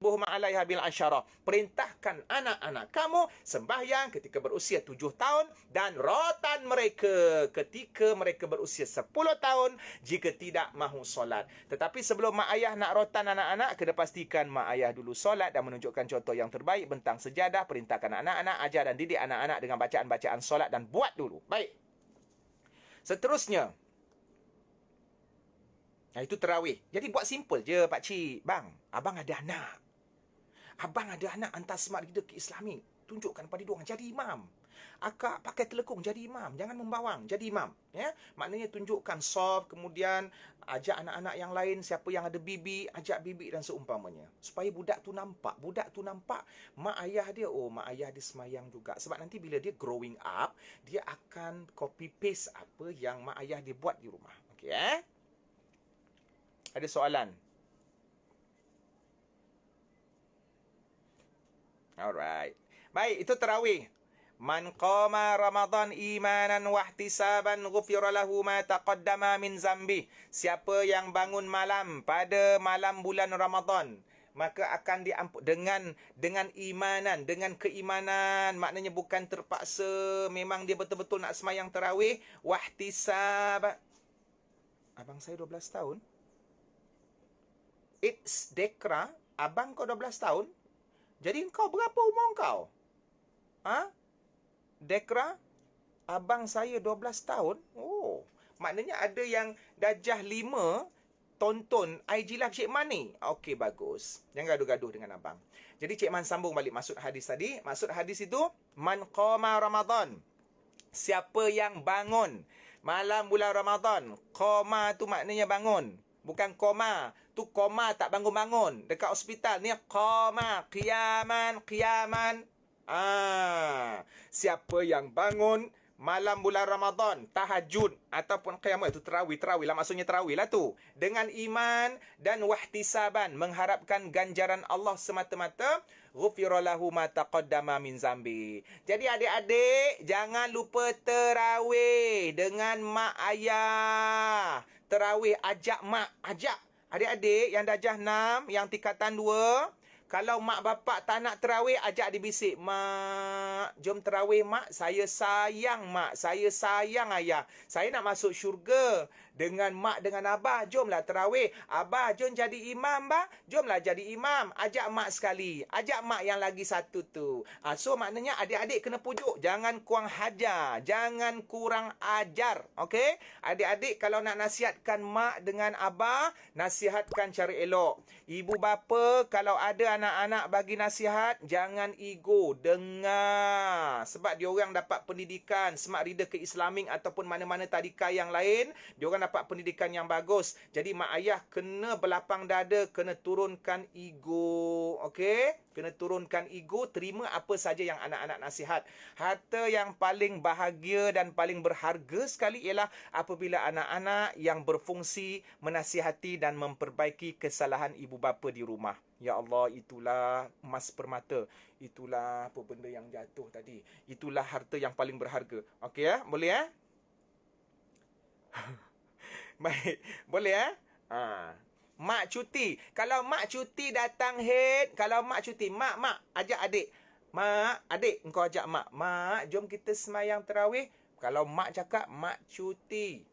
wadribuhum 'alaiha bil asyarah. Perintahkan anak-anak kamu sembahyang ketika berusia 7 tahun dan rotan mereka ketika mereka berusia 10 tahun jika tidak mahu solat. Tetapi sebelum mak ayah nak rotan anak-anak, kena pastikan mak ayah dulu solat dan menunjukkan contoh yang terbaik, bentang sejadah, perintahkan anak-anak, ajar dan didik anak-anak dengan bacaan-bacaan solat dan buat dulu. Baik. Seterusnya, itu terawih. Jadi buat simple je pakcik. Bang, abang ada anak. Abang ada anak, hantar smart reader ke Islamic. Tunjukkan pada diorang jadi imam. Akak pakai telekung jadi imam. Jangan membawang, jadi imam. Ya, maknanya tunjukkan soft, kemudian ajak anak-anak yang lain, siapa yang ada bibi, ajak bibi dan seumpamanya. Supaya budak tu nampak mak ayah dia, mak ayah dia semayang juga. Sebab nanti bila dia growing up, dia akan copy paste apa yang mak ayah dia buat di rumah. Okey, Ada soalan? Alright. Baik, itu tarawih. Man qama Ramadan imanan wa ihtisaban ghufira lahu ma taqaddama min zambi. Siapa yang bangun malam pada malam bulan Ramadan, maka akan diampun dengan imanan, dengan keimanan, maknanya bukan terpaksa, memang dia betul-betul nak semayang tarawih, wa ihtisab. Abang saya 12 tahun. It's Dekra, abang kau 12 tahun. Jadi kau berapa umur kau? Dekra, abang saya 12 tahun. Oh, maknanya ada yang darjah 5 tonton IG Live Cik Man ni. Okey, bagus. Jangan gaduh-gaduh dengan abang. Jadi Cik Man sambung balik maksud hadis tadi. Maksud hadis itu, man qama Ramadan. Siapa yang bangun malam bulan Ramadan. Qama tu maknanya bangun. Bukan koma. Tu koma tak bangun-bangun. Dekat hospital ni qama, qiyaman. Siapa yang bangun malam bulan Ramadan, tahajud ataupun qiyamah, itu terawih lah, maksudnya terawih lah tu, dengan iman dan wahtisaban, mengharapkan ganjaran Allah semata-mata, ghufira lahu ma taqaddama min zambi. Jadi adik-adik jangan lupa terawih dengan mak ayah. Terawih ajak mak, ajak adik-adik yang darjah 6, yang tingkatan 2. Kalau mak bapak tak nak terawih, ajak dia bisik. Mak, jom terawih mak. Saya sayang mak. Saya sayang ayah. Saya nak masuk syurga dengan mak, dengan abah. Jomlah terawih. Abah, jom jadi imam, bah. Jomlah jadi imam. Ajak mak sekali. Ajak mak yang lagi satu tu. So, maknanya adik-adik kena pujuk. Jangan kurang hajar. Jangan kurang ajar. Okey? Adik-adik kalau nak nasihatkan mak dengan abah, nasihatkan cara elok. Ibu bapa kalau ada anak-anak bagi nasihat, jangan ego, dengar. Sebab diorang dapat pendidikan smart reader ke Islamic ataupun mana-mana tadika yang lain, diorang dapat pendidikan yang bagus. Jadi mak ayah kena berlapang dada, kena turunkan ego. Okey? Kena turunkan ego, terima apa saja yang anak-anak nasihat. Harta yang paling bahagia dan paling berharga sekali ialah apabila anak-anak yang berfungsi menasihati dan memperbaiki kesalahan ibu bapa di rumah. Ya Allah, itulah emas permata. Itulah apa benda yang jatuh tadi. Itulah harta yang paling berharga. Okey ya? Boleh ya? Baik. Boleh ya? Mak cuti. Kalau mak cuti datang head. Kalau mak cuti. Mak, ajak adik. Mak, adik, engkau ajak mak. Mak, jom kita semayang tarawih. Kalau mak cakap, mak cuti.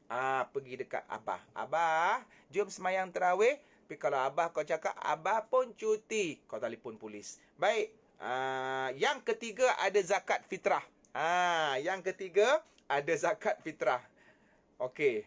Pergi dekat abah. Abah, jom semayang tarawih. Tapi kalau abah kau cakap, abah pun cuti, kau telefon polis. Baik. Yang ketiga ada zakat fitrah. Yang ketiga ada zakat fitrah. Okey.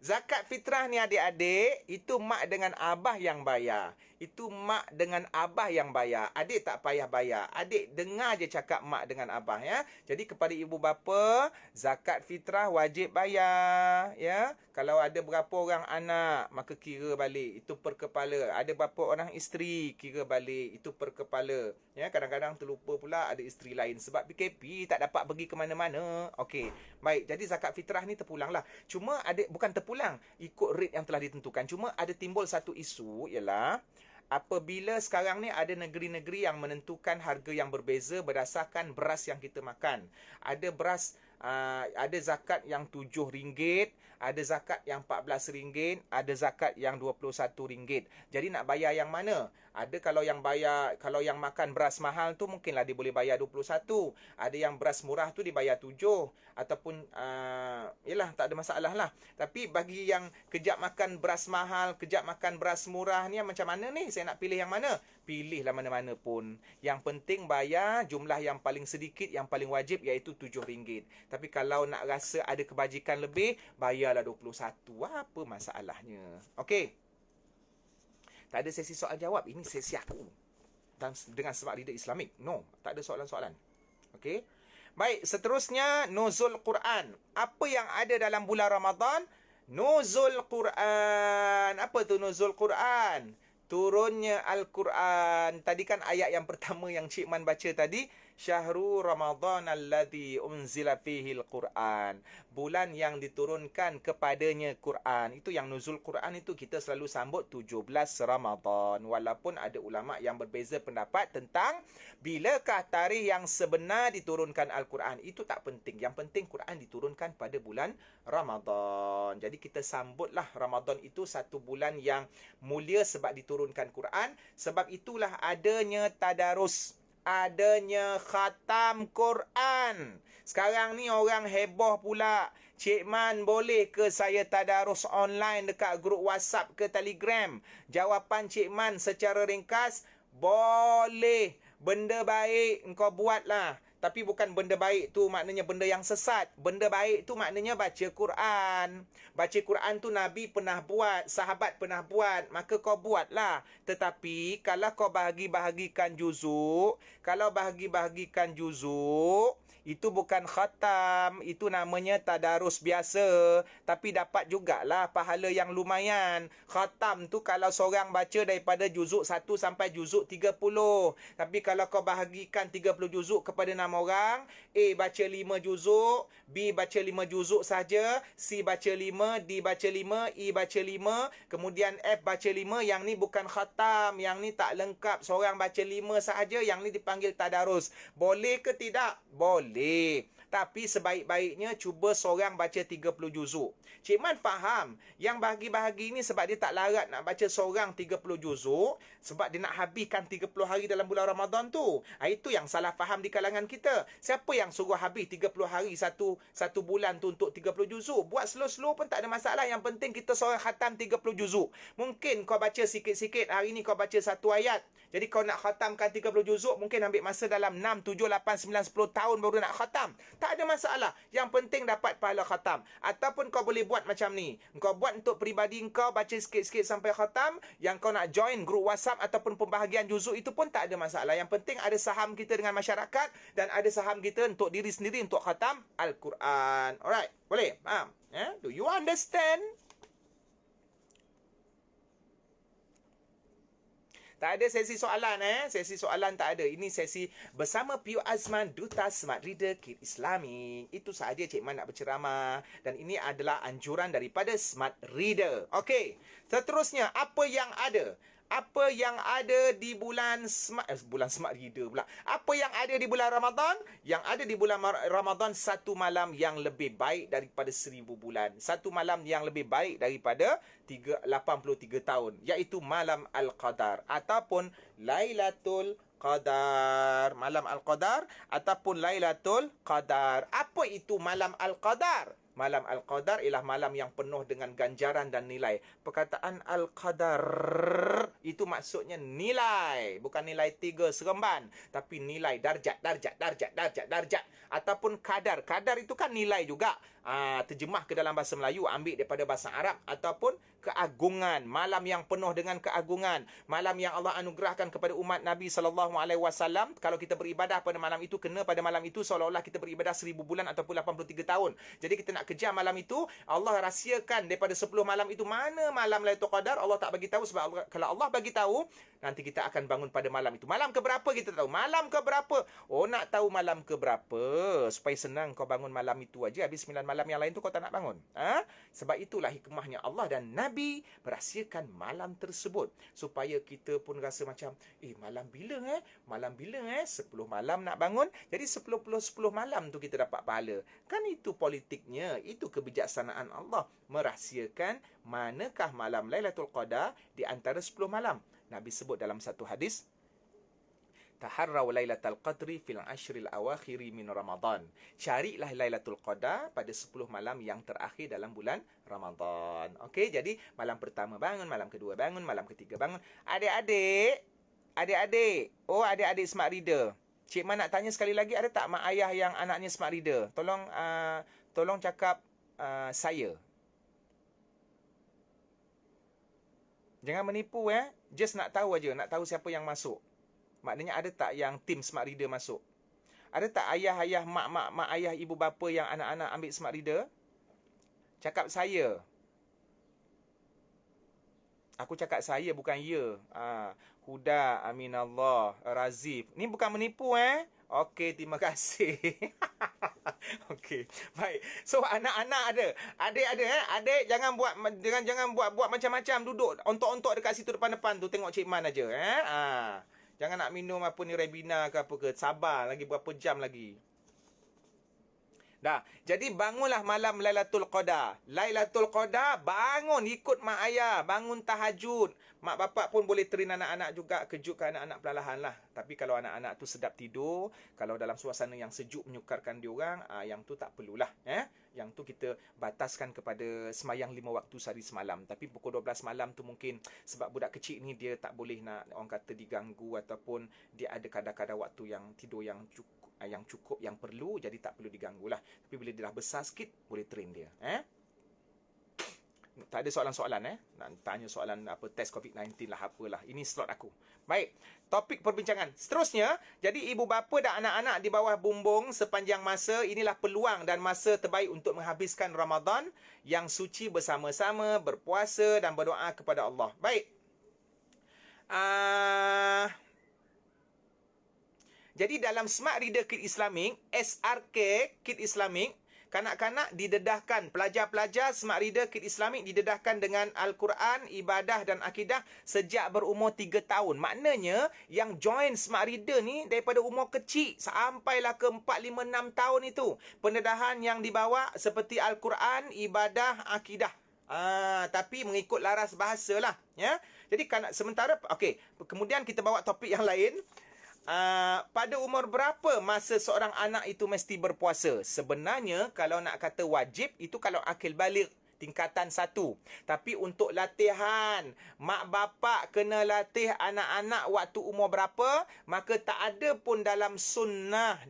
Zakat fitrah ni adik-adik, itu mak dengan abah yang bayar. Itu mak dengan abah yang bayar. Adik tak payah bayar. Adik dengar je cakap mak dengan abah ya. Jadi kepada ibu bapa, zakat fitrah wajib bayar ya. Kalau ada berapa orang anak, maka kira balik, itu per kepala. Ada berapa orang isteri, kira balik, itu per kepala. Ya, kadang-kadang terlupa pula ada isteri lain sebab PKP tak dapat pergi ke mana-mana. Okey. Baik, jadi zakat fitrah ni terpulanglah. Cuma bukan terpulang ikut rate yang telah ditentukan. Cuma ada timbul satu isu ialah apabila sekarang ni ada negeri-negeri yang menentukan harga yang berbeza berdasarkan beras yang kita makan. Ada beras Ada zakat yang RM7, ada zakat yang RM14, ada zakat yang RM21. Jadi nak bayar yang mana? Ada kalau yang makan beras mahal tu mungkinlah dia boleh bayar 21. Ada yang beras murah tu dibayar 7 ataupun yalah, tak ada masalah lah. Tapi bagi yang kejap makan beras mahal, kejap makan beras murah ni, macam mana ni? Saya nak pilih yang mana? Pilihlah mana-mana pun. Yang penting bayar jumlah yang paling sedikit, yang paling wajib, iaitu RM7. Tapi kalau nak rasa ada kebajikan lebih, bayarlah 21. Apa masalahnya? Okey. Tak ada sesi soal jawab. Ini sesi aku. Dan dengan Smart Reader Islamik. No, tak ada soalan-soalan. Okey. Baik, seterusnya nuzul Quran. Apa yang ada dalam bulan Ramadan? Nuzul Quran. Apa tu nuzul Quran? Turunnya Al-Quran. Tadi kan ayat yang pertama yang Cik Man baca tadi, Syahrul Ramadan alladhi unzila fihi al-Quran. Bulan yang diturunkan kepadanya Quran. Itu yang nuzul Quran itu kita selalu sambut 17 Ramadan. Walaupun ada ulama yang berbeza pendapat tentang bilakah tarikh yang sebenar diturunkan Al-Quran. Itu tak penting. Yang penting Quran diturunkan pada bulan Ramadan. Jadi kita sambutlah Ramadan itu satu bulan yang mulia sebab diturunkan Quran. Sebab itulah adanya tadarus, adanya khatam Quran. Sekarang ni orang heboh pula. Cik Man, boleh ke saya tadarus online dekat grup WhatsApp ke Telegram? Jawapan Cik Man secara ringkas, boleh. Benda baik engkau buatlah. Tapi bukan benda baik tu maknanya benda yang sesat. Benda baik tu maknanya baca Quran. Baca Quran tu Nabi pernah buat, sahabat pernah buat, maka kau buatlah. Tetapi kalau kau bahagi-bahagikan juzuk, itu bukan khatam, itu namanya tadarus biasa. Tapi dapat jugalah pahala yang lumayan. Khatam tu kalau seorang baca daripada juzuk 1 sampai juzuk 30. Tapi kalau kau bahagikan 30 juzuk kepada 6 orang, A baca 5 juzuk, B baca 5 juzuk saja, C baca 5, D baca 5, E baca 5, kemudian F baca 5. Yang ni bukan khatam, yang ni tak lengkap. Seorang baca 5 sahaja, yang ni dipanggil tadarus. Boleh ke tidak? Boleh. Tapi sebaik-baiknya cuba seorang baca 30 juzuk. Cik Man faham yang bahagi-bahagi ni sebab dia tak larat nak baca seorang 30 juzuk, sebab dia nak habiskan 30 hari dalam bulan Ramadan tu. Itu yang salah faham di kalangan kita. Siapa yang suruh habis 30 hari satu bulan tu untuk 30 juzuk? Buat slow-slow pun tak ada masalah. Yang penting kita seorang khatam 30 juzuk. Mungkin kau baca sikit-sikit, hari ni kau baca satu ayat. Jadi kau nak khatamkan 30 juzuk, mungkin ambil masa dalam 6, 7, 8, 9, 10 tahun baru nak khatam. Tak ada masalah. Yang penting dapat pahala khatam. Ataupun kau boleh buat macam ni. Kau buat untuk peribadi kau, baca sikit-sikit sampai khatam. Yang kau nak join grup WhatsApp ataupun pembahagian juzuk, itu pun tak ada masalah. Yang penting ada saham kita dengan masyarakat dan ada saham kita untuk diri sendiri untuk khatam Al-Quran. Alright? Boleh? Faham? Do you understand? Tak ada sesi soalan Sesi soalan tak ada. Ini sesi bersama Piyu Azman, Duta Smart Reader Kit Islami. Itu sahaja Cik Man nak berceramah. Dan ini adalah anjuran daripada Smart Reader. Okey. Seterusnya, apa yang ada? Apa yang ada di bulan Smart Reader pula. Apa yang ada di bulan Ramadan? Yang ada di bulan Ramadan, satu malam yang lebih baik daripada 1000 bulan. Satu malam yang lebih baik daripada 83 tahun. Iaitu malam Al-Qadar. Ataupun Lailatul Qadar. Malam Al-Qadar ataupun Lailatul Qadar. Apa itu malam Al-Qadar? Malam Al-Qadar ialah malam yang penuh dengan ganjaran dan nilai. Perkataan Al-Qadar itu maksudnya nilai. Bukan nilai 3 seremban. Tapi nilai darjat. Ataupun kadar. Kadar itu kan nilai juga. Terjemah ke dalam bahasa Melayu, ambil daripada bahasa Arab. Ataupun keagungan. Malam yang penuh dengan keagungan. Malam yang Allah anugerahkan kepada umat Nabi SAW. Kalau kita beribadah pada malam itu, kena pada malam itu seolah-olah kita beribadah 1000 bulan ataupun 83 tahun. Jadi kita nak kejar malam itu, Allah rahsiakan daripada 10 malam itu mana malam Lailatul Qadar. Allah tak bagi tahu, sebab kalau Allah bagi tahu, nanti kita akan bangun pada malam itu. Malam ke berapa kita tahu? Malam ke berapa? Oh, nak tahu malam ke berapa? Supaya senang kau bangun malam itu aja. Habis 9 malam yang lain tu kau tak nak bangun. Sebab itulah hikmahnya Allah dan Nabi Nabi merahsiakan malam tersebut supaya kita pun rasa macam malam bila Malam bila 10 malam nak bangun. Jadi 10 malam tu kita dapat pahala. Kan itu politiknya, itu kebijaksanaan Allah merahsiakan manakah malam Lailatul Qadar di antara 10 malam. Nabi sebut dalam satu hadis, taharraw lailatul qadri fil ashril awakhiri min Ramadan. Carilah Lailatul Qadar pada 10 malam yang terakhir dalam bulan Ramadan. Okey, jadi malam pertama bangun, malam kedua bangun, malam ketiga bangun. Adik-adik. Oh, adik-adik smart reader. Cik Man nak tanya sekali lagi, ada tak mak ayah yang anaknya smart reader? Tolong cakap saya. Jangan menipu Just nak tahu aja, nak tahu siapa yang masuk. Maknanya ada tak yang tim smart reader masuk? Ada tak ayah-ayah, mak ayah, ibu bapa yang anak-anak ambil smart reader? Cakap saya. Aku cakap saya, bukan ya. Huda, Aminallah, Razif. Ni bukan menipu Okey, terima kasih. Okey, baik. So anak-anak ada. Adik ada Adik jangan buat macam-macam, duduk ontok-ontok dekat situ depan-depan tu tengok Cik Man aja Jangan nak minum apa ni Rebina ke apa ke. Sabar lagi berapa jam lagi. Dah. Jadi bangunlah malam Lailatul Qadar. Lailatul Qadar, bangun ikut mak ayah, bangun tahajud. Mak bapak pun boleh train anak-anak juga, kejutkan anak-anak perlahan lah. Tapi kalau anak-anak tu sedap tidur, kalau dalam suasana yang sejuk menyukarkan diorang, yang tu tak perlulah. Yang tu kita bataskan kepada semayang 5 waktu sehari semalam. Tapi pukul 12 malam tu mungkin sebab budak kecil ni dia tak boleh nak orang kata diganggu, ataupun dia ada kadar-kadar waktu yang tidur yang cukup, yang perlu, jadi tak perlu diganggu lah. Tapi bila dia dah besar sikit, boleh train dia. Tak ada soalan-soalan nak tanya soalan apa test COVID-19 lah, apalah. Ini slot aku. Baik, topik perbincangan seterusnya. Jadi ibu bapa dan anak-anak di bawah bumbung sepanjang masa, inilah peluang dan masa terbaik untuk menghabiskan Ramadan yang suci bersama-sama, berpuasa dan berdoa kepada Allah. Baik. Jadi dalam Smart Reader Kit Islamic, SRK Kit Islamic, kanak-kanak didedahkan, pelajar-pelajar Smart Reader Kit Islamic didedahkan dengan Al-Quran, ibadah dan akidah sejak berumur 3 tahun. Maknanya yang join Smart Reader ni daripada umur kecil sampailah ke 4, 5, 6 tahun itu. Pendedahan yang dibawa seperti Al-Quran, ibadah, akidah. Tapi mengikut laras bahasa lah. Jadi sementara, kemudian kita bawa topik yang lain. Pada umur berapa masa seorang anak itu mesti berpuasa? Sebenarnya kalau nak kata wajib, itu kalau akil baligh tingkatan 1. Tapi untuk latihan, mak bapak kena latih anak-anak waktu umur berapa, maka tak ada pun dalam sunnah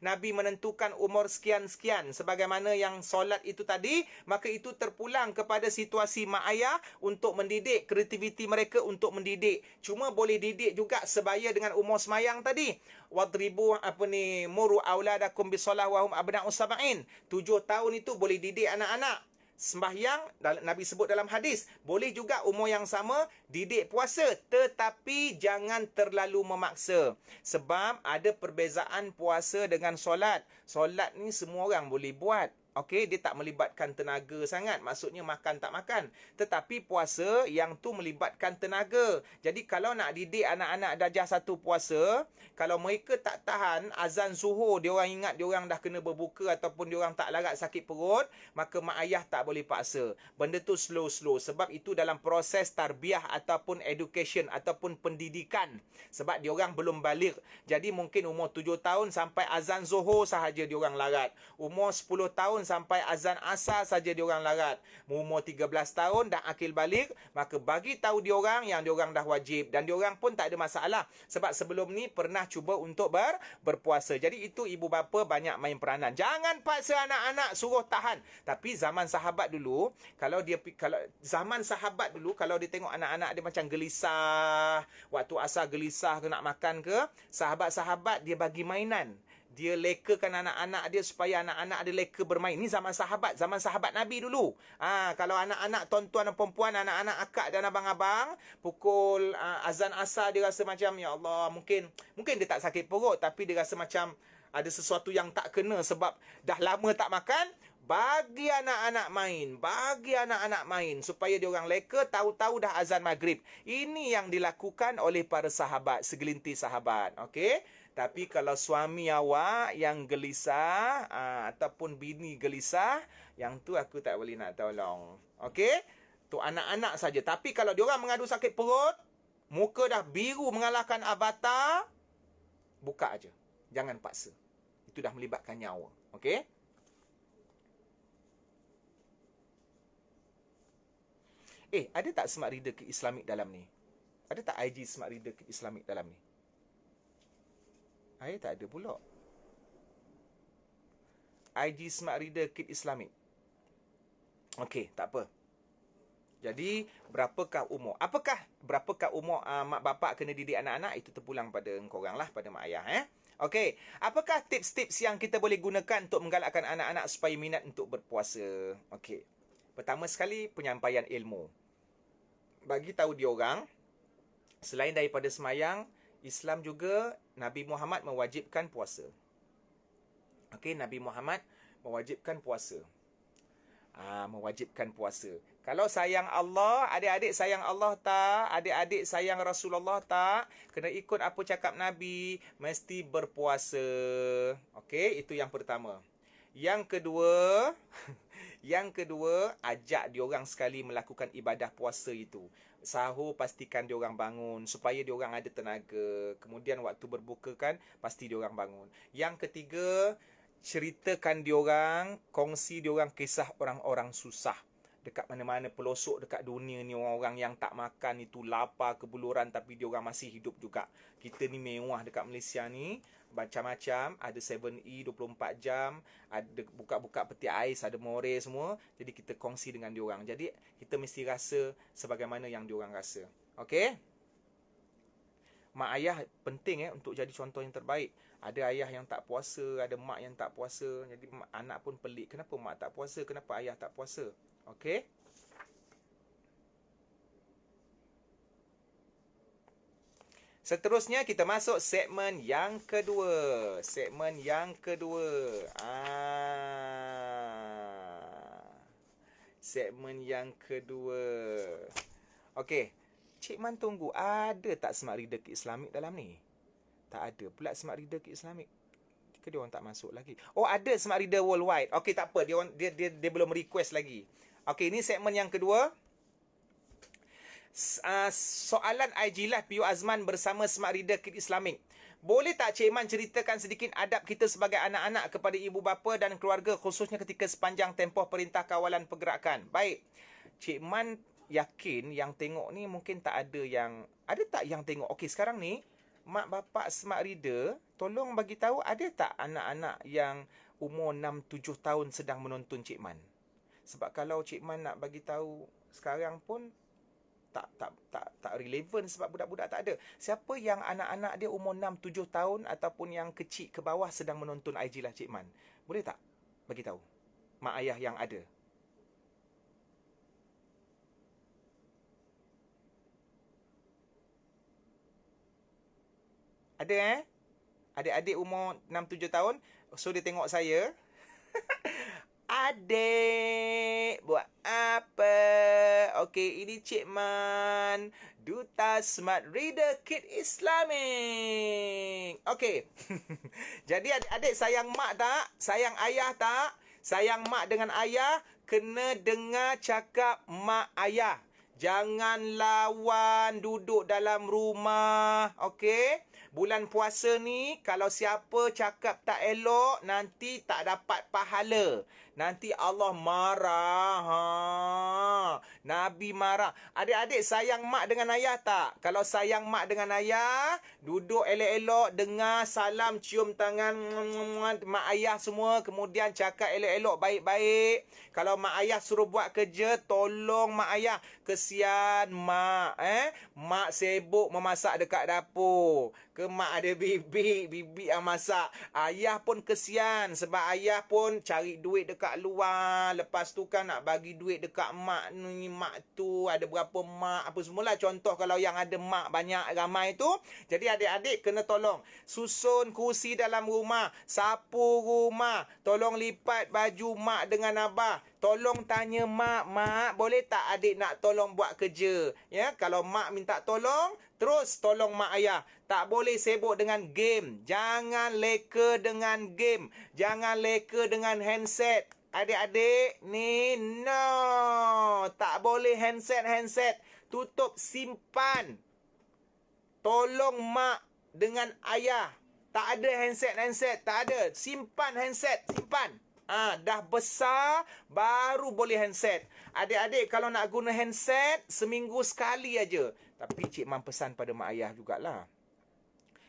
Nabi menentukan umur sekian-sekian. Sebagaimana yang solat itu tadi, maka itu terpulang kepada situasi mak ayah untuk mendidik, kreativiti mereka untuk mendidik. Cuma boleh didik juga sebaya dengan umur semayang tadi. Wadribu muru auladakum bisolah wahum abna'u sab'in. 7 tahun itu boleh didik anak-anak. Sembahyang, Nabi sebut dalam hadis, boleh juga umur yang sama didik puasa, tetapi jangan terlalu memaksa. Sebab ada perbezaan puasa dengan solat. Solat ni semua orang boleh buat. Dia tak melibatkan tenaga sangat. Maksudnya makan tak makan. Tetapi puasa yang tu melibatkan tenaga. Jadi kalau nak didik anak-anak darjah 1 puasa, kalau mereka tak tahan azan zuhur, diorang ingat diorang dah kena berbuka ataupun diorang tak larat sakit perut, maka mak ayah tak boleh paksa. Benda tu slow-slow. Sebab itu dalam proses tarbiyah ataupun education ataupun pendidikan. Sebab diorang belum baligh. Jadi mungkin umur 7 tahun sampai azan zuhur sahaja diorang larat. Umur 10 tahun sampai azan asar saja diorang larat. Umur 13 tahun dah akil balik, maka bagi tahu diorang yang diorang dah wajib, dan diorang pun tak ada masalah sebab sebelum ni pernah cuba untuk berpuasa. Jadi itu ibu bapa banyak main peranan. Jangan paksa anak-anak suruh tahan. Tapi zaman sahabat dulu, kalau dia tengok anak-anak dia macam gelisah, waktu asar gelisah ke nak makan ke, sahabat-sahabat dia bagi mainan. Dia lekakan anak-anak dia supaya anak-anak dia leka bermain. Ini zaman sahabat Nabi dulu. Kalau anak-anak tuan-tuan dan perempuan, anak-anak akak dan abang-abang, pukul azan asar dia rasa macam, ya Allah, mungkin dia tak sakit perut, tapi dia rasa macam ada sesuatu yang tak kena sebab dah lama tak makan. Bagi anak-anak main. Bagi anak-anak main. Supaya diorang leka tahu-tahu dah azan maghrib. Ini yang dilakukan oleh para sahabat. Segelintir sahabat. Okey? Tapi kalau suami awak yang gelisah, ataupun bini gelisah, yang tu aku tak boleh nak tolong. Okey? Tu anak-anak saja. Tapi kalau diorang mengadu sakit perut, muka dah biru mengalahkan avatar, buka aja. Jangan paksa. Itu dah melibatkan nyawa. Okey? Ada tak Smart Reader Kit Islamik dalam ni? Ada tak IG Smart Reader Kit Islamik dalam ni? Tak ada pula. IG Smart Reader Kit Islamik. Okey, tak apa. Jadi, berapakah umur? Berapakah umur mak bapak kena didik anak-anak? Itu terpulang pada korang lah, pada mak ayah. Okey, apakah tips-tips yang kita boleh gunakan untuk menggalakkan anak-anak supaya minat untuk berpuasa? Okey. Pertama sekali, penyampaian ilmu. Bagi tahu diorang, selain daripada semayang, Islam juga, Nabi Muhammad mewajibkan puasa. Okey, Nabi Muhammad mewajibkan puasa. Mewajibkan puasa. Kalau sayang Allah, adik-adik sayang Allah tak? Adik-adik sayang Rasulullah tak? Kena ikut apa cakap Nabi, mesti berpuasa. Okey, itu yang pertama. Yang kedua, ajak diorang sekali melakukan ibadah puasa itu. Sahur pastikan diorang bangun supaya diorang ada tenaga. Kemudian waktu berbuka kan pasti diorang bangun. Yang ketiga, ceritakan diorang, kongsi diorang kisah orang-orang susah. Dekat mana-mana pelosok dekat dunia ni, orang-orang yang tak makan itu, lapar, kebuluran, tapi diorang masih hidup juga. Kita ni mewah dekat Malaysia ni. Macam-macam, ada 7E 24 jam, ada buka-buka peti ais, ada more semua. Jadi kita kongsi dengan diorang. Jadi kita mesti rasa sebagaimana yang diorang rasa. Okey? Mak ayah penting untuk jadi contoh yang terbaik. Ada ayah yang tak puasa, ada mak yang tak puasa. Jadi anak pun pelik, kenapa mak tak puasa, kenapa ayah tak puasa? Okey? Seterusnya kita masuk segmen yang kedua. Segmen yang kedua. Segmen yang kedua. Okey. Cik Man tunggu. Ada tak Smart Reader Kit Islamik dalam ni? Tak ada pula Smart Reader Kit Islamik. Dia orang tak masuk lagi. Oh, ada Smart Reader Worldwide. Okey, tak apa. Dia belum request lagi. Okey, ini segmen yang kedua. Soalan IG Live PU Azman bersama Smart Reader Kit Islamik. Boleh tak Cik Man ceritakan sedikit adab kita sebagai anak-anak kepada ibu bapa dan keluarga, khususnya ketika sepanjang tempoh Perintah Kawalan Pergerakan? Baik, Cik Man yakin yang tengok ni mungkin tak ada yang... Ada tak yang tengok? Okey, sekarang ni mak bapak Smart Reader, tolong bagi tahu ada tak anak-anak yang umur 6-7 tahun sedang menonton Cik Man? Sebab kalau Cik Man nak bagi tahu sekarang pun tak relevan sebab budak-budak tak ada. Siapa yang anak-anak dia umur 6-7 tahun ataupun yang kecil ke bawah sedang menonton IG lah Cik Man? Boleh tak bagi tahu? Mak ayah yang ada. Ada adik-adik umur 6-7 tahun. So dia tengok saya. Adik, buat apa? Okey, ini Cik Man, Duta Smart Reader Kit Islamik. Okey. Jadi adik-adik sayang mak tak? Sayang ayah tak? Sayang mak dengan ayah, kena dengar cakap mak ayah. Jangan lawan, duduk dalam rumah. Okey? Bulan puasa ni, kalau siapa cakap tak elok, nanti tak dapat pahala. Nanti Allah marah. Nabi marah. Adik-adik sayang mak dengan ayah tak? Kalau sayang mak dengan ayah, duduk elok-elok, dengar salam, cium tangan mak ayah semua. Kemudian cakap elok-elok, baik-baik. Kalau mak ayah suruh buat kerja, tolong mak ayah. Kesian mak. Mak sibuk memasak dekat dapur. Mak ada bibi yang masak. Ayah pun kesian sebab ayah pun cari duit dekat kat luar, lepas tu kan nak bagi duit dekat mak ni, mak tu ada berapa mak, apa semualah. Contoh kalau yang ada mak banyak ramai tu. Jadi adik-adik kena tolong susun kursi dalam rumah, sapu rumah, tolong lipat baju mak dengan abah. Tolong tanya mak, boleh tak adik nak tolong buat kerja? Ya, kalau mak minta tolong, terus tolong mak ayah. Tak boleh sibuk dengan game. Jangan leka dengan game. Jangan leka dengan handset. Adik-adik, ni no. Tak boleh handset. Tutup, simpan. Tolong mak dengan ayah. Tak ada handset. Tak ada. Simpan handset. Simpan. Dah besar, baru boleh handset. Adik-adik kalau nak guna handset, seminggu sekali aja. Tapi Cik Mam pesan pada mak ayah jugalah.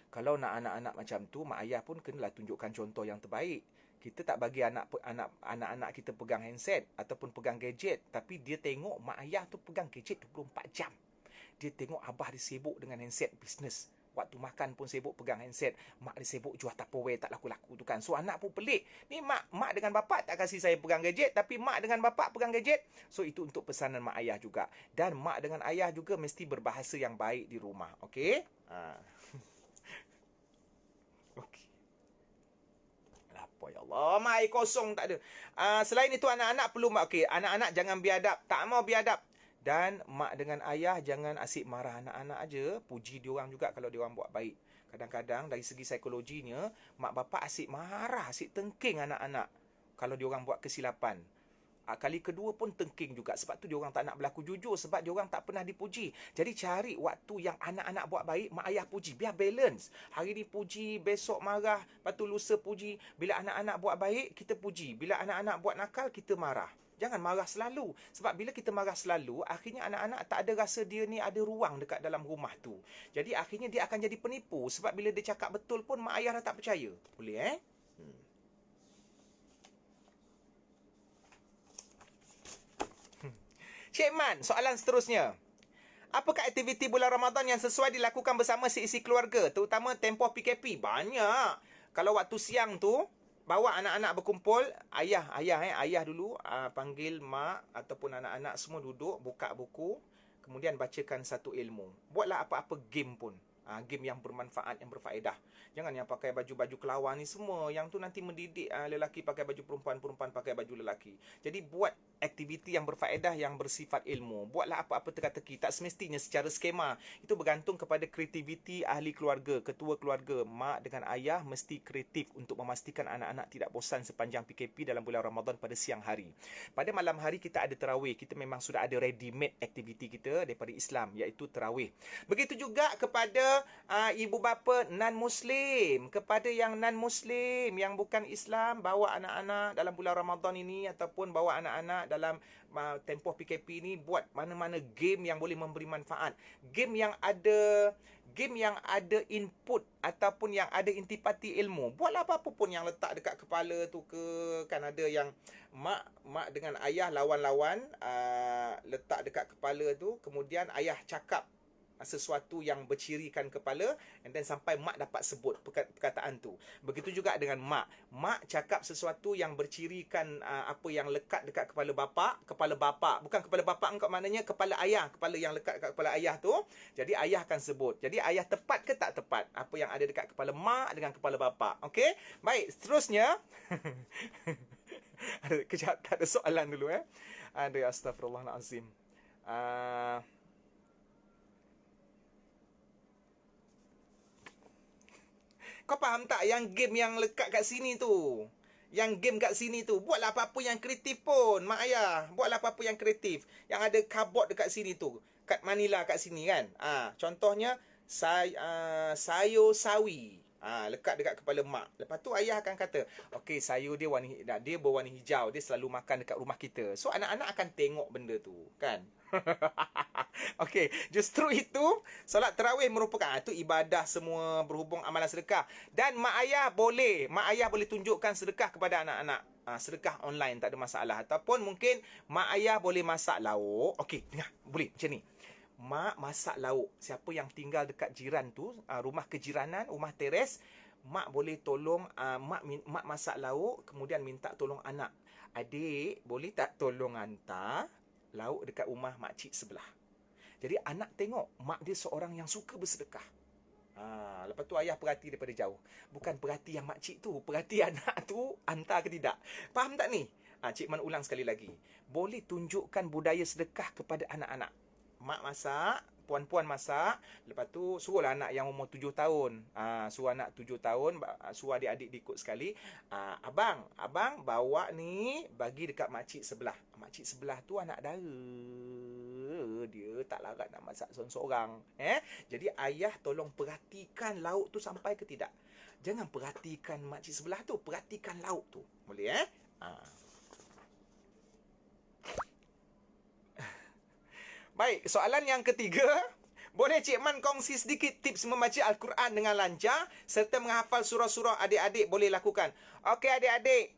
Kalau nak anak-anak macam tu, mak ayah pun kenalah tunjukkan contoh yang terbaik. Kita tak bagi anak-anak kita pegang handset ataupun pegang gadget. Tapi dia tengok mak ayah tu pegang gadget 24 jam. Dia tengok abah dia sibuk dengan handset bisnes. Waktu makan pun sibuk pegang handset. Mak dia sibuk jual Tupperware tak laku-laku tu kan. So anak pun pelik. Ni mak dengan bapak tak kasih saya pegang gadget. Tapi mak dengan bapak pegang gadget. So itu untuk pesanan mak ayah juga. Dan mak dengan ayah juga mesti berbahasa yang baik di rumah. Okey? Okey. Apa ya Allah. Mak air kosong tak ada. Selain itu anak-anak perlu okey. Anak-anak jangan biadab. Tak mau biadab. Dan mak dengan ayah jangan asyik marah anak-anak aja, puji diorang juga kalau diorang buat baik. Kadang-kadang dari segi psikologinya, mak bapak asyik marah, asyik tengking anak-anak kalau diorang buat kesilapan. Kali kedua pun tengking juga. Sebab tu diorang tak nak berlaku jujur, sebab diorang tak pernah dipuji. Jadi cari waktu yang anak-anak buat baik, mak ayah puji. Biar balance. Hari ni puji, besok marah, lepas tu lusa puji. Bila anak-anak buat baik, kita puji. Bila anak-anak buat nakal, kita marah. Jangan marah selalu. Sebab bila kita marah selalu, akhirnya anak-anak tak ada rasa dia ni ada ruang dekat dalam rumah tu. Jadi akhirnya dia akan jadi penipu. Sebab bila dia cakap betul pun, mak ayah dah tak percaya. Boleh Cik Man, soalan seterusnya. Apakah aktiviti bulan Ramadan yang sesuai dilakukan bersama seisi keluarga, terutama tempoh PKP? Banyak. Kalau waktu siang tu, bawa anak-anak berkumpul, ayah dulu panggil mak ataupun anak-anak semua duduk, buka buku, kemudian bacakan satu ilmu. Buatlah apa-apa game pun. Game yang bermanfaat, yang berfaedah. Jangan yang pakai baju-baju kelawar ni semua. Yang tu nanti mendidik lelaki pakai baju perempuan, perempuan pakai baju lelaki. Jadi buat aktiviti yang berfaedah, yang bersifat ilmu. Buatlah apa-apa teka-teki. Tak semestinya secara skema. Itu bergantung kepada kreativiti ahli keluarga, ketua keluarga. Mak dengan ayah mesti kreatif untuk memastikan anak-anak tidak bosan sepanjang PKP dalam bulan Ramadan pada siang hari. Pada malam hari kita ada tarawih. Kita memang sudah ada ready-made aktiviti kita daripada Islam, iaitu tarawih. Begitu juga kepada ibu bapa non-Muslim. Kepada yang non-Muslim, yang bukan Islam, bawa anak-anak dalam bulan Ramadan ini ataupun bawa anak-anak dalam tempoh PKP ini, buat mana-mana game yang boleh memberi manfaat. Game yang ada input ataupun yang ada intipati ilmu. Buatlah apa-apa pun yang letak dekat kepala tu ke. Kan ada yang mak dengan ayah lawan-lawan letak dekat kepala tu, kemudian ayah cakap sesuatu yang bercirikan kepala, and then sampai mak dapat sebut perkataan tu. Begitu juga dengan mak. Mak cakap sesuatu yang bercirikan apa yang lekat dekat kepala bapa. Bukan kepala bapa engkau, maknanya kepala ayah. Kepala yang lekat dekat kepala ayah tu. Jadi ayah akan sebut. Jadi ayah tepat ke tak tepat apa yang ada dekat kepala mak dengan kepala bapa. Okey? Baik, seterusnya. Kejap, tak ada soalan dulu Ada, astagfirullahalazim. Kau faham tak yang game yang lekat kat sini tu? Yang game kat sini tu. Buatlah apa-apa yang kreatif pun, mak ayah. Buatlah apa-apa yang kreatif. Yang ada cardboard dekat sini tu. Kat Manila kat sini kan. Contohnya, sayur sawi. Lekat dekat kepala mak. Lepas tu ayah akan kata, okey, sayur dia berwarna hijau. Dia selalu makan dekat rumah kita. So, anak-anak akan tengok benda tu. Kan? Okey, justru itu solat tarawih merupakan itu ibadah semua berhubung amalan sedekah. Dan mak ayah boleh tunjukkan sedekah kepada anak-anak. Sedekah online tak ada masalah. Ataupun mungkin mak ayah boleh masak lauk. Okey, dengar, boleh macam ni. Mak masak lauk. Siapa yang tinggal dekat jiran tu, rumah kejiranan, rumah teres, mak boleh tolong, mak masak lauk, kemudian minta tolong anak. Adik, boleh tak tolong hantar lauk dekat rumah makcik sebelah? Jadi anak tengok mak dia seorang yang suka bersedekah. Lepas tu ayah perhati daripada jauh. Bukan perhati yang makcik tu, perhati anak tu hantar ke tidak. Faham tak ni? Cik Man ulang sekali lagi. Boleh tunjukkan budaya sedekah kepada anak-anak. Mak masak, puan-puan masak, lepas tu suruhlah anak yang umur 7 tahun. Suruh anak 7 tahun, suruh adik-adik ikut sekali. Abang bawa ni bagi dekat makcik sebelah. Makcik sebelah tu anak dara. Dia tak larat nak masak seorang-seorang. Jadi ayah tolong perhatikan lauk tu sampai ke tidak. Jangan perhatikan makcik sebelah tu, perhatikan lauk tu. Boleh Baik, soalan yang ketiga. Boleh Cik Man kongsi sedikit tips membaca Al-Quran dengan lancar serta menghafal surah-surah adik-adik boleh lakukan. Okey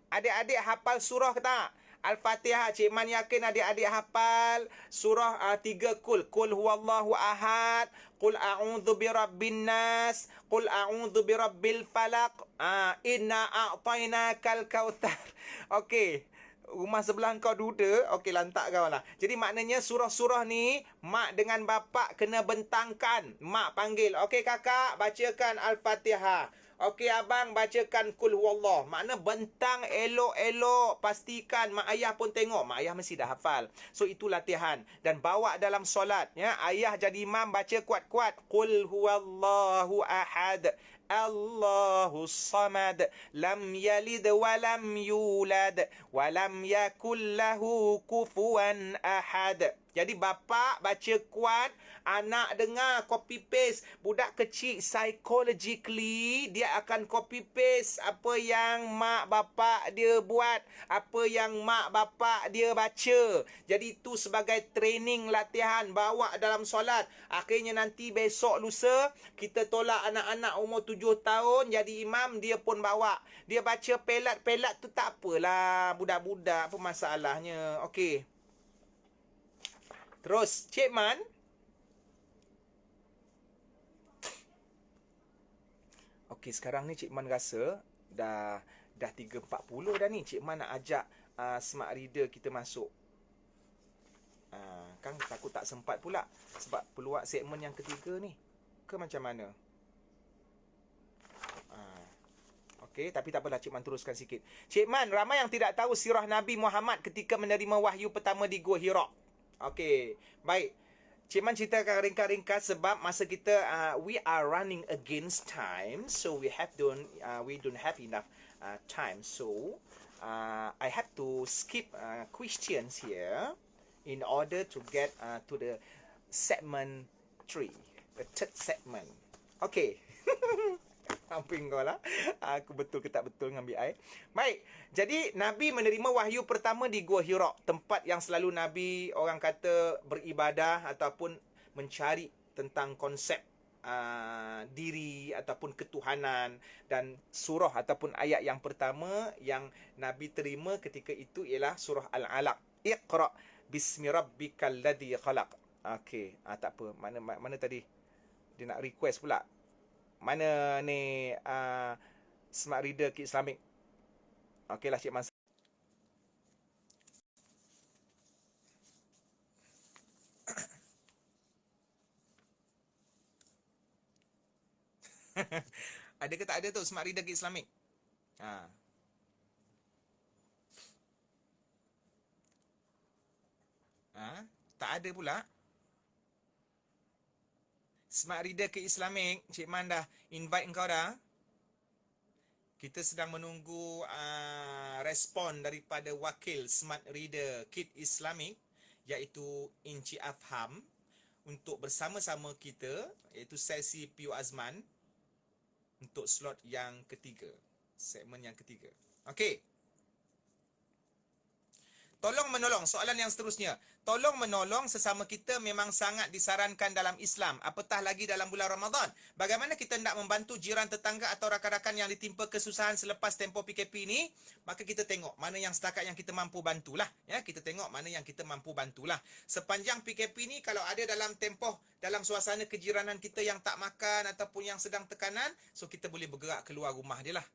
adik-adik hafal surah ke tak? Al-Fatihah, Cik Man yakin adik-adik hafal surah 3 kul. Kul huwallahu ahad, qul a'udzu birabbin nas, qul a'udzu birabbil falaq, inna a'tainakal kautsar. Okey. Rumah sebelah kau duda, okey lantak kau lah. Jadi maknanya surah-surah ni mak dengan bapak kena bentangkan. Mak panggil, okey kakak bacakan Al-Fatihah. Okey abang bacakan Qul Huwallah. Makna bentang elok-elok, pastikan mak ayah pun tengok. Mak ayah mesti dah hafal. So itu latihan dan bawa dalam solat ya. Ayah jadi imam baca kuat-kuat Qul Huwallahu ahad. Allahus samad, lam yalid wa lam yulad wa lam yakul lahu kufuwan ahad. Jadi bapa baca kuat, anak dengar copy paste. Budak kecil psychologically dia akan copy paste apa yang mak bapak dia buat, apa yang mak bapak dia baca. Jadi itu sebagai training latihan bawa dalam solat. Akhirnya nanti besok lusa kita tolak anak-anak umur 7 tahun jadi imam, dia pun bawa. Dia baca pelat-pelat tu tak apalah, budak-budak apa masalahnya. Okey. Terus, Cik Man. Okey, sekarang ni Cik Man rasa dah 3.40 dah ni. Cik Man nak ajak smart reader kita masuk. Kan takut tak sempat pula sebab peluang segmen yang ketiga ni. Ke macam mana? Okey, tapi tak apalah, Cik Man teruskan sikit. Cik Man, ramai yang tidak tahu sirah Nabi Muhammad ketika menerima wahyu pertama di Gua Hira. Okey, baik. Cik Man ceritakan ringkas-ringkas sebab masa kita we are running against time, so we don't have enough time. So I have to skip questions here in order to get to the segment 3, the third segment. Okey. Hampir kau lah. Aku betul ke tak betul ngambil air. Baik. Jadi, Nabi menerima wahyu pertama di Gua Hira. Tempat yang selalu Nabi orang kata beribadah ataupun mencari tentang konsep diri ataupun ketuhanan. Dan surah ataupun ayat yang pertama yang Nabi terima ketika itu ialah surah Al-Alaq. Iqra' bismi rabbikal ladzi khalaq. Okey. Tak apa. Mana tadi? Dia nak request pula. Mana ni smart reader Kid Islamic? Okeylah Cik Man. Ada ke tak ada tu smart reader Kid Islamic? Tak ada pula. Smart reader ke Islamic, Cik Man dah invite engkau dah. Kita sedang menunggu respon daripada wakil smart reader Kid Islamic iaitu Encik Afham untuk bersama-sama kita iaitu sesi Piu Azman untuk slot yang ketiga, segmen yang ketiga. Okey. Tolong menolong soalan yang seterusnya. tolong menolong sesama kita memang sangat disarankan dalam Islam, apatah lagi dalam bulan Ramadan. Bagaimana kita nak membantu jiran tetangga atau rakan-rakan yang ditimpa kesusahan selepas tempoh PKP ni? Maka kita tengok mana yang setakat yang kita mampu bantulah, ya. Kita tengok mana yang kita mampu bantulah. Sepanjang PKP ni, kalau ada dalam tempoh, dalam suasana kejiranan kita yang tak makan ataupun yang sedang tekanan, so kita boleh bergerak keluar rumah dia lah.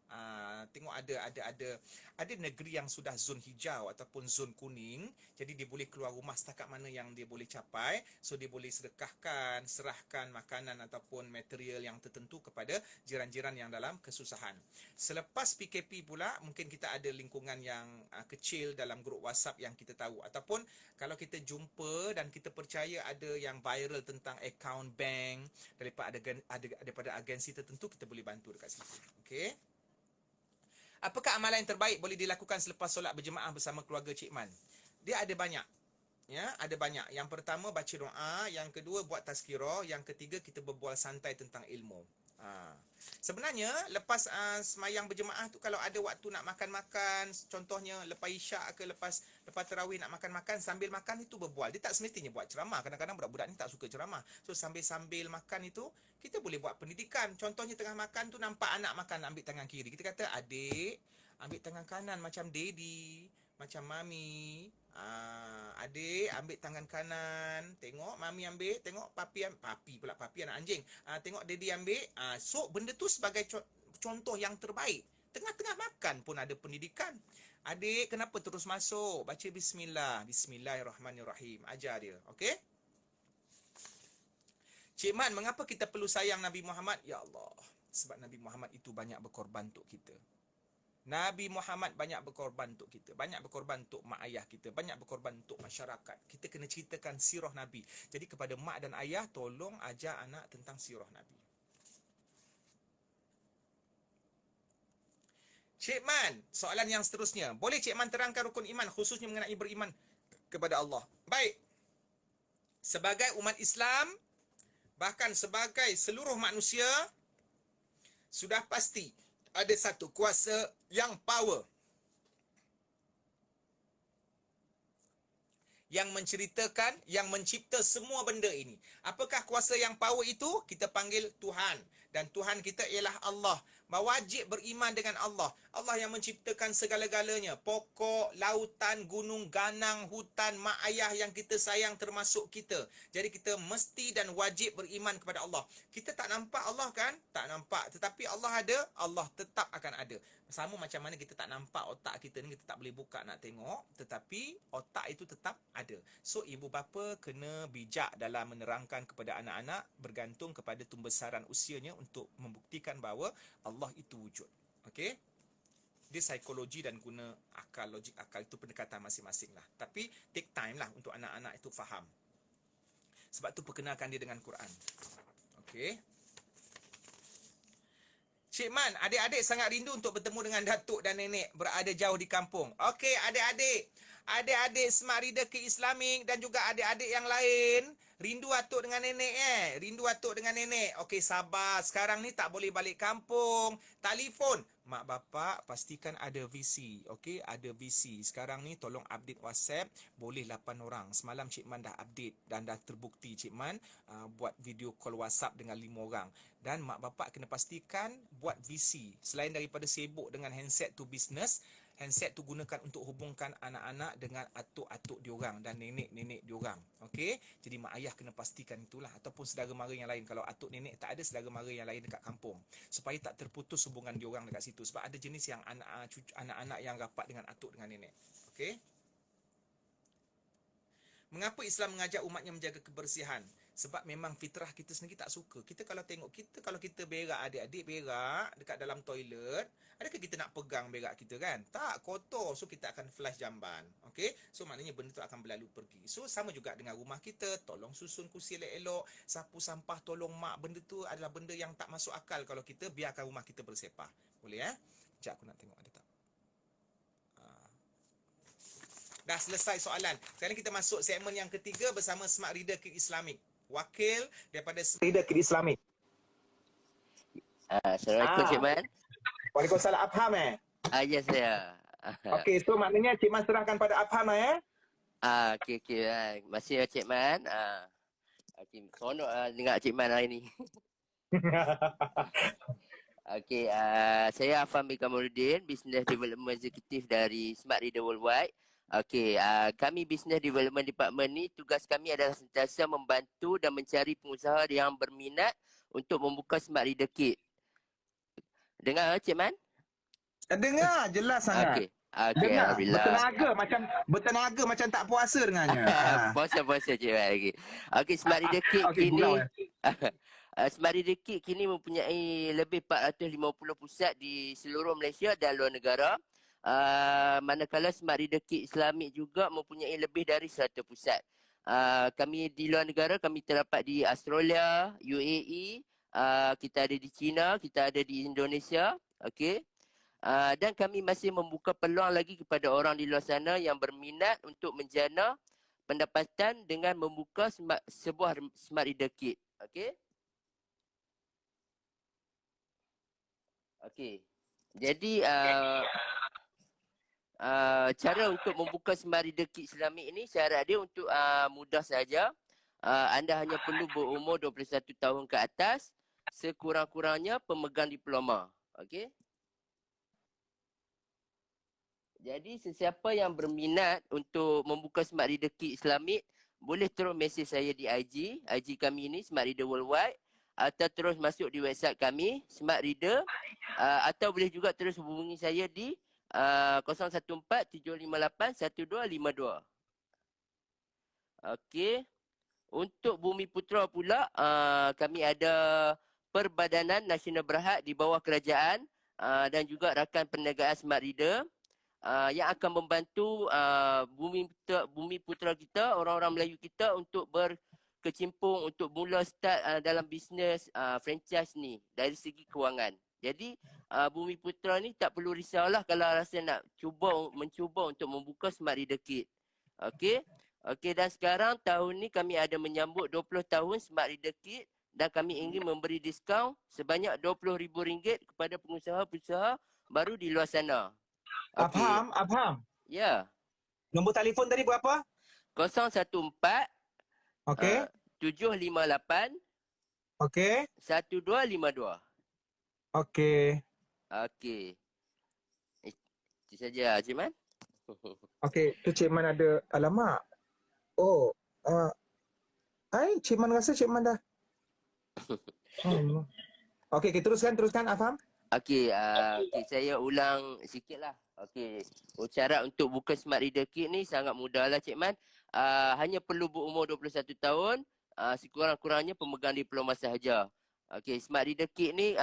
Tengok ada negeri yang sudah zon hijau ataupun zon kuning, jadi dia boleh keluar rumah setakat mana yang dia boleh capai, so dia boleh sedekahkan, serahkan makanan ataupun material yang tertentu kepada jiran-jiran yang dalam kesusahan. Selepas PKP pula, mungkin kita ada lingkungan yang kecil dalam grup WhatsApp yang kita tahu, ataupun kalau kita jumpa dan kita percaya ada yang viral tentang akaun bank daripada agensi tertentu, kita boleh bantu dekat situ. Okey. Apakah amalan yang terbaik boleh dilakukan selepas solat berjemaah bersama keluarga Cik Man? Dia ada banyak. Ya, ada banyak. Yang pertama baca doa, yang kedua buat tazkirah, yang ketiga kita berbual santai tentang ilmu. Sebenarnya lepas semayang berjemaah tu, kalau ada waktu nak makan-makan, contohnya lepas isyak ke lepas tarawih nak makan-makan, sambil makan itu berbual. Dia tak semestinya buat ceramah. Kadang-kadang budak-budak ni tak suka ceramah. So sambil-sambil makan itu kita boleh buat pendidikan. Contohnya tengah makan tu nampak anak makan, ambil tangan kiri. Kita kata, adik ambil tangan kanan macam daddy, macam mami. Adik ambil tangan kanan, tengok mami ambil, tengok papi anak anjing. Tengok daddy ambil. So benda tu sebagai contoh yang terbaik. Tengah-tengah makan pun ada pendidikan. Adik kenapa terus masuk? Baca bismillah. Bismillahirrahmanirrahim. Ajar dia. Okey? Cik Man, mengapa kita perlu sayang Nabi Muhammad? Ya Allah, sebab Nabi Muhammad itu banyak berkorban untuk kita. Nabi Muhammad banyak berkorban untuk kita. Banyak berkorban untuk mak ayah kita. Banyak berkorban untuk masyarakat. Kita kena ceritakan sirah Nabi. Jadi kepada mak dan ayah, tolong ajar anak tentang sirah Nabi. Cik Man, soalan yang seterusnya. Boleh Cik Man terangkan rukun iman, khususnya mengenai beriman kepada Allah? Baik. Sebagai umat Islam, bahkan sebagai seluruh manusia, sudah pasti ada satu kuasa yang power yang menceritakan, yang mencipta semua benda ini. Apakah kuasa yang power itu? Kita panggil Tuhan. Dan Tuhan kita ialah Allah. Wajib beriman dengan Allah. Allah yang menciptakan segala-galanya. Pokok, lautan, gunung, ganang, hutan, mak ayah yang kita sayang termasuk kita. Jadi kita mesti dan wajib beriman kepada Allah. Kita tak nampak Allah kan? Tak nampak. Tetapi Allah ada, Allah tetap akan ada. Sama macam mana kita tak nampak otak kita ni, kita tak boleh buka nak tengok. Tetapi otak itu tetap ada. So ibu bapa kena bijak dalam menerangkan kepada anak-anak, bergantung kepada tumbesaran usianya untuk membuktikan bahawa Allah itu wujud. Okey? Dia psikologi dan guna akal, logik akal, itu pendekatan masing-masing lah. Tapi take time lah untuk anak-anak itu faham. Sebab tu perkenalkan dia dengan Quran. Okey? Cik Man, adik-adik sangat rindu untuk bertemu dengan datuk dan nenek berada jauh di kampung. Okey, adik-adik. Adik-adik Smart Reader ke Islamic dan juga adik-adik yang lain. Rindu atuk dengan nenek Rindu atuk dengan nenek. Okey, sabar. Sekarang ni tak boleh balik kampung. Telefon. Mak bapak pastikan ada VC. Okey, ada VC. Sekarang ni tolong update WhatsApp. Boleh 8 orang. Semalam Cik Man dah update dan dah terbukti Cik Man buat video call WhatsApp dengan 5 orang. Dan mak bapak kena pastikan buat VC. Selain daripada sibuk dengan handset tu business, handset tu gunakan untuk hubungkan anak-anak dengan atuk-atuk diorang dan nenek-nenek diorang. Okey? Jadi mak ayah kena pastikan itulah. Ataupun saudara mara yang lain. Kalau atuk nenek tak ada, saudara mara yang lain dekat kampung. Supaya tak terputus hubungan diorang dekat situ. Sebab ada jenis yang anak-anak yang rapat dengan atuk dengan nenek. Okey? Mengapa Islam mengajak umatnya menjaga kebersihan? Sebab memang fitrah kita sendiri tak suka. Kita kalau tengok, kalau kita berak, adik-adik berak dekat dalam toilet, adakah kita nak pegang berak kita kan? Tak, kotor. So kita akan flush jamban. Okey? So maknanya benda tu akan berlalu pergi. So sama juga dengan rumah kita, tolong susun kursi elok-elok, sapu sampah tolong mak. Benda tu adalah benda yang tak masuk akal kalau kita biarkan rumah kita bersepah. Boleh Sekejap aku nak tengok ada tak. Dah selesai soalan. Sekarang kita masuk segmen yang ketiga bersama Smart Reader Kid Islamic. Wakil daripada Smart Reader Kid Islamic. Assalamualaikum Cik Man. Waalaikumsalam. Abham Ya saya. Okey, so maknanya Cik Man serahkan pada Abham Okey, okey. Masih Cik Man. Okey, seronok dengar Cik Man hari ni. Okey, saya Afam bin Kamaluddin, Business Development Executive dari Smart Reader Worldwide. Okey, kami Business Development Department ni tugas kami adalah sentiasa membantu dan mencari pengusaha yang berminat untuk membuka Smart Reader Kit. Dengar Cik Man? Dengar jelas sangat. Okey. Okey, Dengar alhamdulillah. bertenaga macam tak puasa dengannya. Puasa-puasa Cik Man lagi. Okey, Smart Reader Kit Okey, gurau kini ya. Smart Reader Kit kini mempunyai lebih 450 pusat di seluruh Malaysia dan luar negara. Manakala Smart Reader Kit Islamik juga mempunyai lebih dari 100 pusat. Kami di luar negara, kami terdapat di Australia, UAE, kita ada di China, kita ada di Indonesia. Okey. Dan kami masih membuka peluang lagi kepada orang di luar sana yang berminat untuk menjana pendapatan dengan membuka sebuah Smart Reader Kit. Okey. Okey. Jadi cara untuk membuka Smart Reader Kit Islamik ini, syarat dia untuk mudah saja. Anda hanya perlu berumur 21 tahun ke atas, sekurang-kurangnya pemegang diploma. Okey. Jadi sesiapa yang berminat untuk membuka Smart Reader Kit Islamik, boleh terus mesej saya di IG kami ini Smart Reader Worldwide, atau terus masuk di website kami Smart Reader, atau boleh juga terus hubungi saya di 014-758-1252. Okey. Untuk Bumi Putra pula, kami ada Perbadanan Nasional Berhad di bawah kerajaan, dan juga rakan perniagaan Smart Reader, yang akan membantu bumi putra kita, orang-orang Melayu kita untuk berkecimpung, untuk mula start dalam bisnes franchise ni dari segi kewangan. Jadi Bumi Putra ni tak perlu risaulah kalau rasa nak mencuba untuk membuka Smart Reader Kit. Okey. Okey, dan sekarang tahun ni kami ada menyambut 20 tahun Smart Reader Kit dan kami ingin memberi diskaun sebanyak RM20,000 kepada pengusaha-pengusaha baru di luar sana. Okey. Abham. Ya. Nombor telefon tadi berapa? 014 Okey. 758 Okey. 1252. Okey. Okey. Itu saja, Cik Man. Okey, tu Cik Man ada alamak. Oh, Cik Man rasa Cik Man dah. Okey, teruskan Afham. Okey, saya ulang sikitlah. Okey, syarat untuk buka Smart Reader Kit ni sangat mudahlah Cik Man. Hanya perlu berumur 21 tahun, sekurang-kurangnya pemegang diploma sahaja. Okey, Smart Reader Kit ni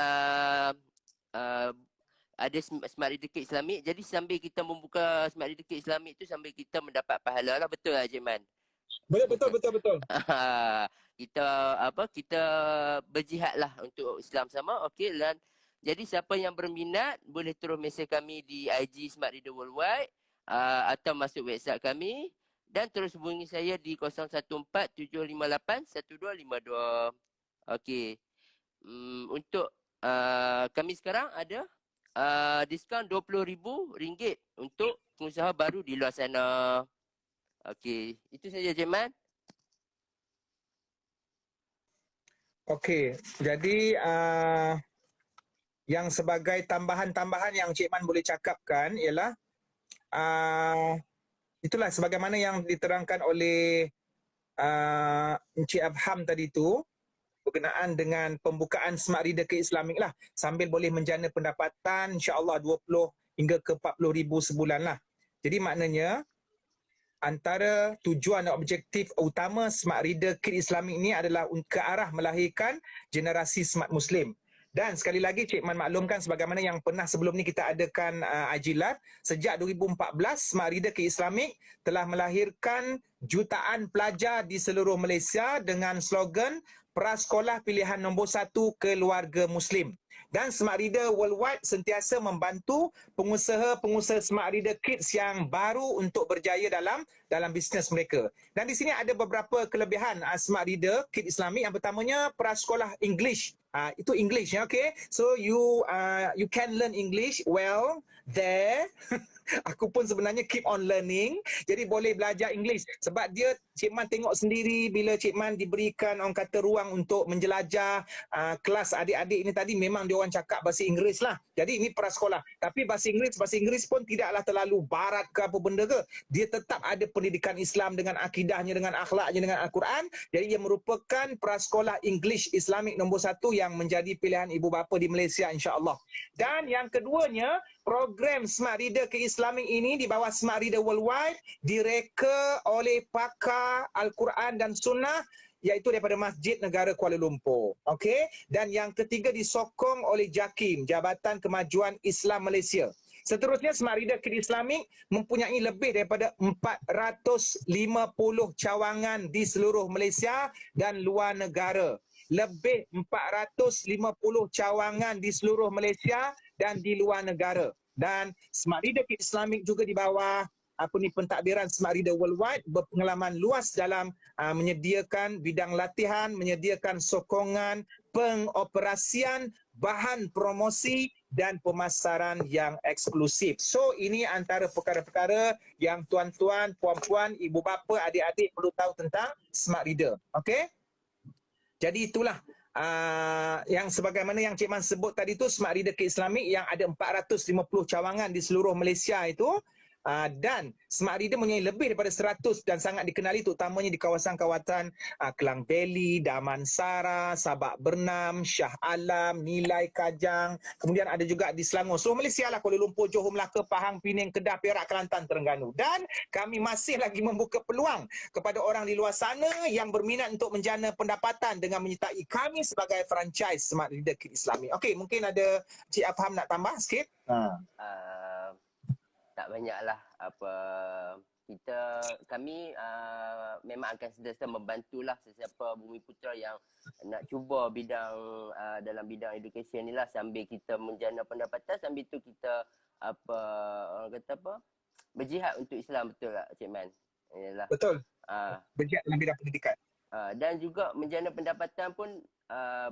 ada Smart Reader Kit Islamik. Jadi sambil kita membuka Smart Reader Kit Islamik tu, sambil kita mendapat pahala lah. Betul lah Cik Man? Betul. Kita berjihad lah untuk Islam sama. Okey, dan jadi siapa yang berminat boleh terus mesej kami di IG Smart Reader Worldwide, atau masuk website kami, dan terus hubungi saya di 014-758-1252. Okey. Untuk kami sekarang ada diskaun RM20,000 untuk pengusaha baru di luar sana. Okey, itu saja Cik Man. Okey, jadi yang sebagai tambahan-tambahan yang Cik Man boleh cakapkan ialah itulah sebagaimana yang diterangkan oleh Encik Abham tadi tu berkenaan dengan pembukaan Smart Reader Kit Islamik lah, sambil boleh menjana pendapatan insya-Allah 20 hingga ke 40 ribu sebulan lah. Jadi maknanya antara tujuan dan objektif utama Smart Reader Kit Islamik ni adalah ke arah melahirkan generasi smart Muslim. Dan sekali lagi Cik Man maklumkan sebagaimana yang pernah sebelum ni kita adakan IG Live, sejak 2014 Smart Reader Kit Islamik telah melahirkan jutaan pelajar di seluruh Malaysia dengan slogan Prasekolah Pilihan Nombor 1 Keluarga Muslim. Dan Smart Reader Worldwide sentiasa membantu pengusaha-pengusaha Smart Reader Kits yang baru untuk berjaya dalam bisnes mereka. Dan di sini ada beberapa kelebihan Smart Reader Kit Islamik. Yang pertamanya prasekolah English. Itu English ya, okay? So you can learn English well there Aku pun sebenarnya keep on learning. Jadi boleh belajar English. Sebab dia, Cik Man tengok sendiri bila Cik Man diberikan orang kata ruang untuk menjelajah kelas adik-adik ini tadi, memang dia orang cakap bahasa Inggeris lah. Jadi ini prasekolah. Tapi bahasa Inggeris pun tidaklah terlalu barat ke apa benda ke. Dia tetap ada pendidikan Islam dengan akidahnya, dengan akhlaknya, dengan Al-Quran. Jadi ia merupakan prasekolah English Islamik nombor 1 yang menjadi pilihan ibu bapa di Malaysia, insya-Allah. Dan yang keduanya, program Smart Reader ke-Islamik ini di bawah Smart Reader Worldwide direka oleh pakar Al-Quran dan Sunnah, iaitu daripada Masjid Negara Kuala Lumpur. Okey, dan yang ketiga disokong oleh JAKIM, Jabatan Kemajuan Islam Malaysia. Seterusnya, Smart Reader ke-Islamik mempunyai lebih daripada 450 cawangan di seluruh Malaysia dan luar negara. Lebih 450 cawangan di seluruh Malaysia dan di luar negara. Dan Smart Reader ke-Islamik juga di bawah pentadbiran Smart Reader Worldwide berpengalaman luas dalam menyediakan bidang latihan, menyediakan sokongan, pengoperasian, bahan promosi dan pemasaran yang eksklusif. So ini antara perkara-perkara yang tuan-tuan, puan-puan, ibu bapa, adik-adik perlu tahu tentang Smart Reader. Okey? Jadi itulah yang sebagaimana yang Cik Man sebut tadi tu, Smart Reader ke-Islamik yang ada 450 cawangan di seluruh Malaysia itu. Dan Smart Reader mempunyai lebih daripada 100 dan sangat dikenali terutamanya di kawasan-kawasan Klang Valley, Damansara, Sabak Bernam, Shah Alam, Nilai Kajang, kemudian ada juga di Selangor. Seluruh Malaysia lah, Kuala Lumpur, Johor, Melaka, Pahang, Pening, Kedah, Perak, Kelantan, Terengganu. Dan kami masih lagi membuka peluang kepada orang di luar sana yang berminat untuk menjana pendapatan dengan menyertai kami sebagai franchise Smart Reader ke-Islamik. Okey, mungkin ada Cik Afham nak tambah sikit? Tak banyaklah kami memang akan sentiasa membantulah sesiapa Bumiputera yang nak cuba bidang dalam bidang education ni lah, sambil kita menjana pendapatan, sambil tu kita orang kata berjihad untuk Islam, betul tak Cik Man? Yalah. Betul. Berjihad dalam bidang pendidikan. Dan juga menjana pendapatan pun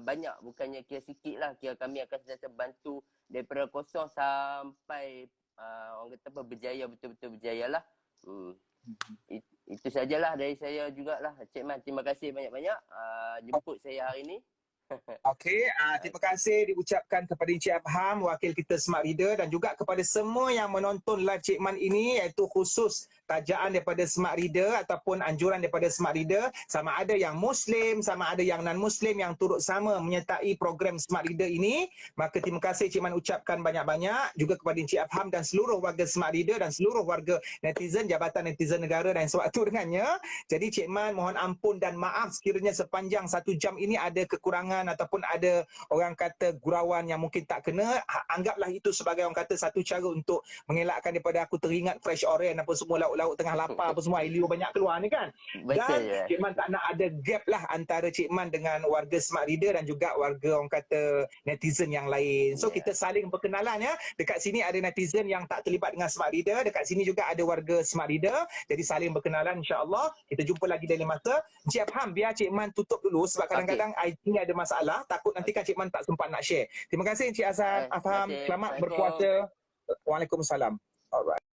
banyak, bukannya kira sikit lah. Kira kami akan sentiasa bantu daripada kosong sampai orang kata berjaya, betul-betul berjaya lah. Itu sajalah dari saya jugalah Cik Man. Terima kasih banyak-banyak jemput saya hari ini. Okey, terima kasih diucapkan kepada Encik Afham, wakil kita Smart Reader, dan juga kepada semua yang menonton live Cik Man ini, iaitu khusus tajaan daripada Smart Reader ataupun anjuran daripada Smart Reader, sama ada yang Muslim, sama ada yang non-Muslim yang turut sama menyertai program Smart Reader ini. Maka terima kasih Cik Man ucapkan banyak-banyak juga kepada Encik Afham dan seluruh warga Smart Reader dan seluruh warga netizen, Jabatan Netizen Negara dan sewaktu dengannya. Jadi Cik Man mohon ampun dan maaf sekiranya sepanjang 1 jam ini ada kekurangan ataupun ada orang kata gurauan yang mungkin tak kena. Anggaplah itu sebagai orang kata satu cara untuk mengelakkan daripada aku teringat fresh orange apa semua, lauk-lauk tengah lapar apa semua, air liur banyak keluar ni kan. Betul, dan Cik Man tak nak ada gap lah antara Cik Man dengan warga Smart Reader dan juga warga orang kata netizen yang lain. So kita saling berkenalan ya. Dekat sini ada netizen yang tak terlibat dengan Smart Reader, dekat sini juga ada warga Smart Reader. Jadi saling berkenalan, insya-Allah. Kita jumpa lagi dari masa. Encik Afham, biar Cik Man tutup dulu sebab kadang-kadang ini ada masalah. Takut nanti kan Cik Man tak sempat nak share. Terima kasih Encik Afham. Selamat berpuasa. Waalaikumsalam. Alright.